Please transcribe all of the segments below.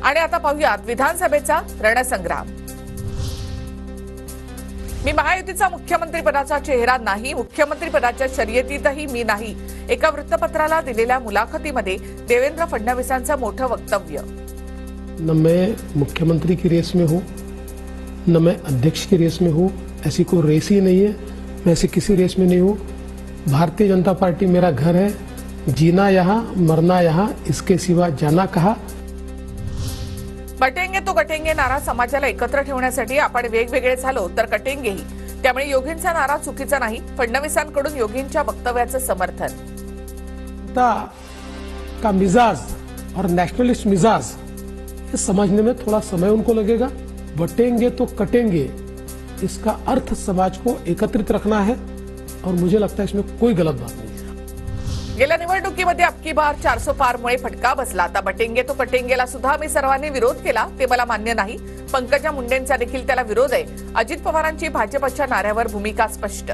आणि आता पाहूयात विधानसभेचा रणसंग्राम। मी महायुतीचा मुख्यमंत्रीपदाचा चेहरा नाही, मुख्यमंत्रीपदाच्या शर्यतीतही मी नाही, एका वृत्तपत्राला दिलेल्या मुलाखतीमध्ये देवेंद्र फडणवीसांचं मोठं वक्तव्य। न मैं मुख्यमंत्री की रेस में हूँ, न मैं अध्यक्ष की रेस में हूँ, ऐसी कोई रेस ही नहीं है। मैं ऐसी किसी रेस में नहीं हूँ। भारतीय जनता पार्टी मेरा घर है, जीना यहाँ मरना यहाँ, इसके सिवा जाना कहा। बटेंगे तो कटेंगे नारा समाजाला एकत्र ठेवण्यासाठी आपण वेगवेगळे झालो तर कटेंगेही, त्यामुळे योगींचा नारा चुकीचा नाही। फडणवीसांकडून योगींच्या वक्तव्याचं समर्थन। का मिजाज और नेशनलिस्ट मिजाज ये समझने में थोड़ा समय उनको लगेगा। बटेंगे तो कटेंगे, इसका अर्थ समाज को एकत्रित रखना है और मुझे लगता है इसमें कोई गलत बात नहीं। गेल्या निवडणुकीमध्ये अबकी बार 400 पारमुळे फटका बसला। आता बटेंगे तो कटेंगेला सुद्धा आम्ही सर्वांनी विरोध केला, ते मला मान्य नाही। पंकजा मुंडेंचा देखील त्याला विरोध आहे। अजित पवारांची भाजपच्या नाऱ्यावर भूमिका स्पष्ट।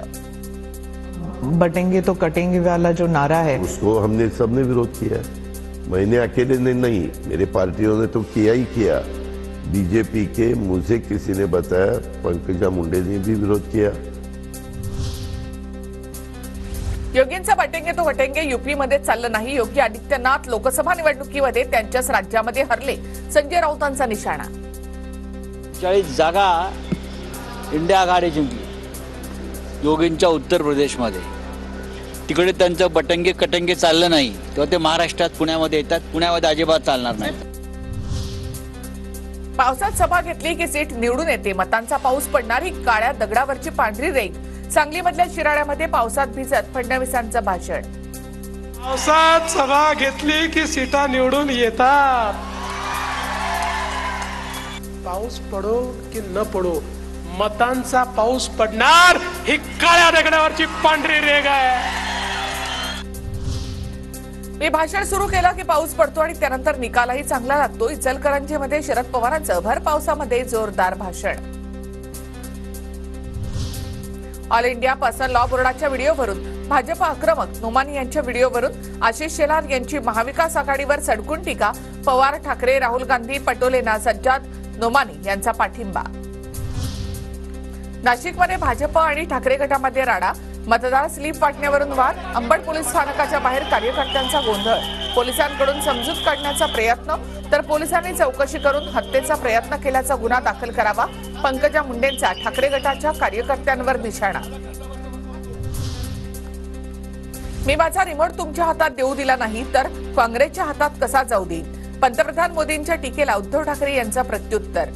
बटेंगे तो कटेंगे वाला जो नारा है उसको हमने सबने विरोध किया। मैंने अकेले ने नहीं, मेरे पार्टियों ने तो किया ही किया। बीजेपी के मुझे किसी ने बताया, पंकजा मुंडे ने भी विरोध किया। योगींचा बटेंगे तो कटेंगे यूपी मध्ये चाललं नाही। योगी आदित्यनाथ लोकसभा निवडणुकीमध्ये त्यांच्याच राज्यामध्ये हरले। संजय राऊतांचा निशाणा। 40 जागा इंडिया आघाडी जिंकली योगींच्या उत्तर प्रदेशमध्ये। तिकडे त्यांचं बटेंगे कटेंगे चाललं नाही, तेव्हा ते महाराष्ट्रात पुण्यामध्ये येतात। पुण्यामध्ये अजिबात चालणार नाही। पावसात सभा घेतली की सीट निवडून येते, मतांचा पाऊस पडणारी काळ्या दगडावरची पांढरी रेघ। सांगलीमधल्या शिराळ्यामध्ये पावसात भिजत फडणवीसांचं भाषण। पावसात सभा घेतली की सीटा निवडून येतात। पाऊस पडो की न पडो, मतांचा पाऊस पडणार ही काळ्या दगडावरची पांढरी रेघ आहे। मी भाषण सुरू केलं की पाऊस पडतो आणि त्यानंतर निकालही चांगला लागतो। इचलकरंजीमध्ये शरद पवारांचं भर पावसामध्ये जोरदार भाषण। ऑल इंडिया पर्सनल लॉ बोर्डाच्या व्हिडिओवरून भाजप आक्रमक, नोमानी यांच्या व्हिडिओवरून आशिष शेलार यांची महाविकास आघाडीवर सडकून टीका। पवार, ठाकरे, राहुल गांधी, पटोलेंना सज्जाद, नोमानी यांचा पाठिंबा। नाशिकमध्ये भाजप आणि ठाकरे गटामध्ये राडा। मतदार स्लिप वाटण्यावरून वाद। अंबड पोलीस स्थानकाच्या बाहेर कार्यकर्त्यांचा गोंधळ। पोलिसांकडून समजूत काढण्याचा प्रयत्न, तर पोलिसांनी चौकशी करून हत्येचा प्रयत्न केल्याचा गुन्हा दाखल करावा। पंकजा मुंडेंचा ठाकरे गटाच्या कार्यकर्त्यांवर निशाणा। मी माझा रिमोट तुमच्या हातात देऊ दिला नाही तर काँग्रेसच्या हातात कसा जाऊ देईल। पंतप्रधान मोदींच्या टीकेला उद्धव ठाकरे यांचा प्रत्युत्तर।